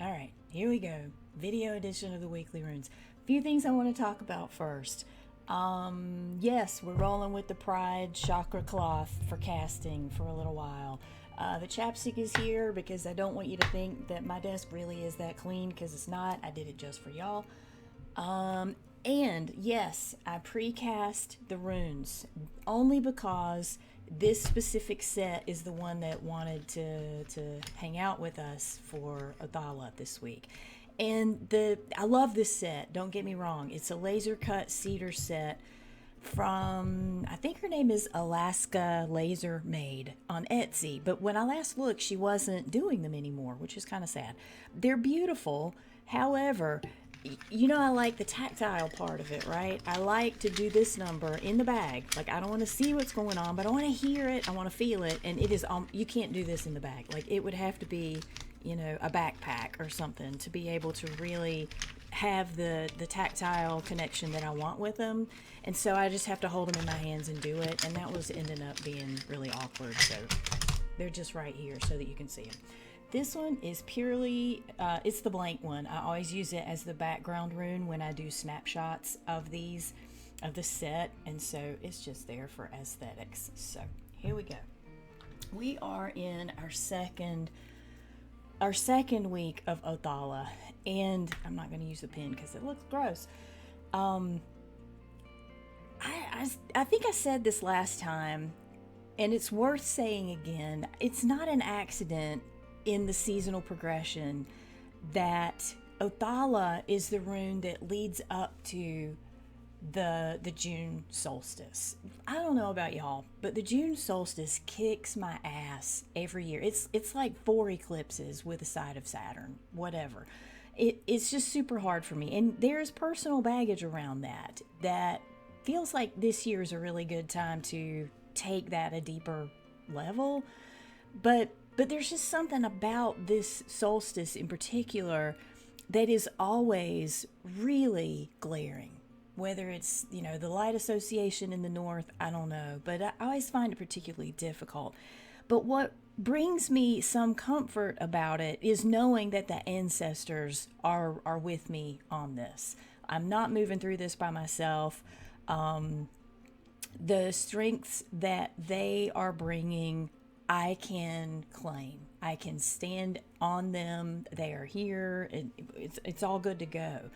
All right, here we go. Video edition of the Weekly Runes. A few things I want to talk about first. Yes, we're rolling with the Pride chakra cloth for casting for a little while. The chapstick is here because I don't want you to think that my desk really is that clean, because it's not. I did it just for y'all. And yes, I precast the runes only because this specific set is the one that wanted to hang out with us for Othala this week. And I love this set, don't get me wrong. It's a laser cut cedar set from, I think her name is Alaska Laser Maid on Etsy. But when I last looked, she wasn't doing them anymore, which is kind of sad. They're beautiful. However, you know, I like the tactile part of it, right? I like to do this number in the bag. Like, I don't want to see what's going on, but I want to hear it. I want to feel it. And it is, you can't do this in the bag. Like, it would have to be, you know, a backpack or something to be able to really have the tactile connection that I want with them. And so I just have to hold them in my hands and do it. And that was ending up being really awkward. So they're just right here so that you can see them. This one is purely, it's the blank one. I always use it as the background rune when I do snapshots of these, of the set. And so it's just there for aesthetics. So here we go. We are in our second week of Othala. And I'm not going to use the pen because it looks gross. I think I said this last time, and it's worth saying again. It's not an accident in the seasonal progression that Othala is the rune that leads up to the June solstice. I don't know about y'all, but the June solstice kicks my ass every year. It's like 4 eclipses with a side of Saturn, whatever. It's just super hard for me, and there's personal baggage around that feels like this year is a really good time to take that a deeper level. But there's just something about this solstice in particular that is always really glaring. Whether it's, you know, the light association in the north, I don't know. But I always find it particularly difficult. But what brings me some comfort about it is knowing that the ancestors are with me on this. I'm not moving through this by myself. The strengths that they are bringing, I can claim. I can stand on them. They are here. It's all good to go.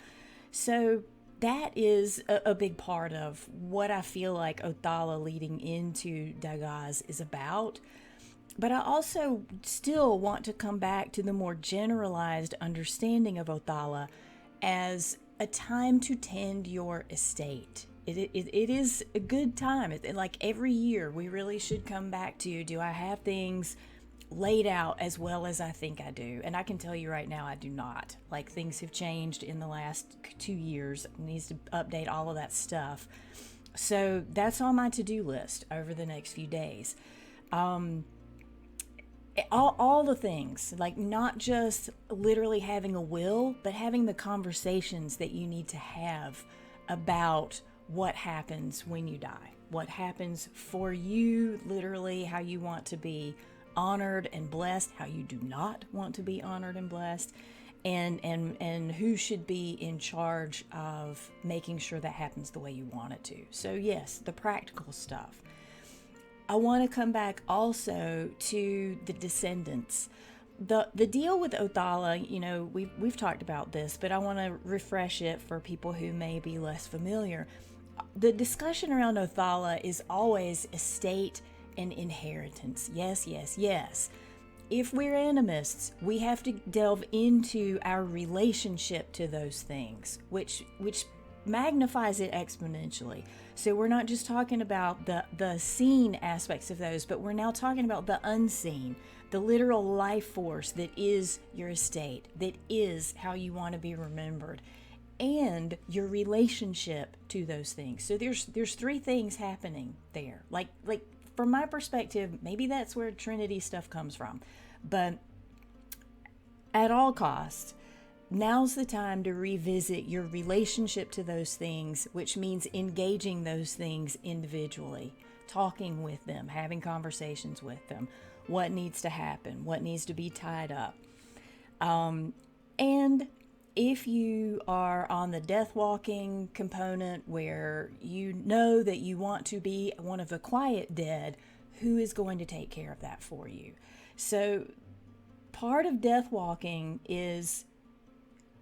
So that is a big part of what I feel like Othala leading into Dagaz is about. But I also still want to come back to the more generalized understanding of Othala as a time to tend your estate. It is a good time. Like every year, we really should come back to, do I have things laid out as well as I think I do? And I can tell you right now, I do not. Like, things have changed in the last 2 years. Needs to update all of that stuff. So that's on my to-do list over the next few days. All the things, like not just literally having a will, but having the conversations that you need to have about what happens when you die, what happens for you, literally how you want to be honored and blessed, how you do not want to be honored and blessed, and who should be in charge of making sure that happens the way you want it to. So yes, the practical stuff. I want to come back also to the descendants. The deal with Othala, you know, we've talked about this, but I want to refresh it for people who may be less familiar. The discussion around Othala is always estate and inheritance. Yes, yes, yes. If we're animists, we have to delve into our relationship to those things, which magnifies it exponentially. So we're not just talking about the seen aspects of those, but we're now talking about the unseen, the literal life force that is your estate, that is how you want to be remembered, and your relationship to those things. So there's 3 things happening there. Like from my perspective, maybe that's where Trinity stuff comes from. But at all costs, now's the time to revisit your relationship to those things, which means engaging those things individually, talking with them, having conversations with them, what needs to happen, what needs to be tied up. And if you are on the death walking component where you know that you want to be one of the quiet dead, who is going to take care of that for you? So part of death walking is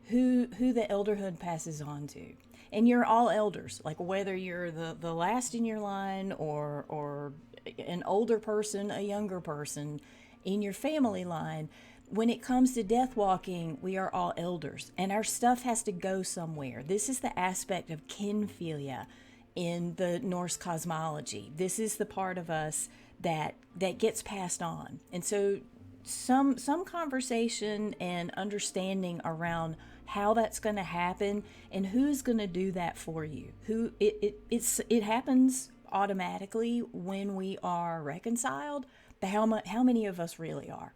who the elderhood passes on to. And you're all elders, like whether you're the last in your line or an older person, a younger person in your family line. When it comes to death walking, we are all elders, and our stuff has to go somewhere. This is the aspect of kinphilia in the Norse cosmology. This is the part of us that gets passed on. And so some conversation and understanding around how that's going to happen and who's going to do that for you. It happens automatically when we are reconciled, but how many of us really are?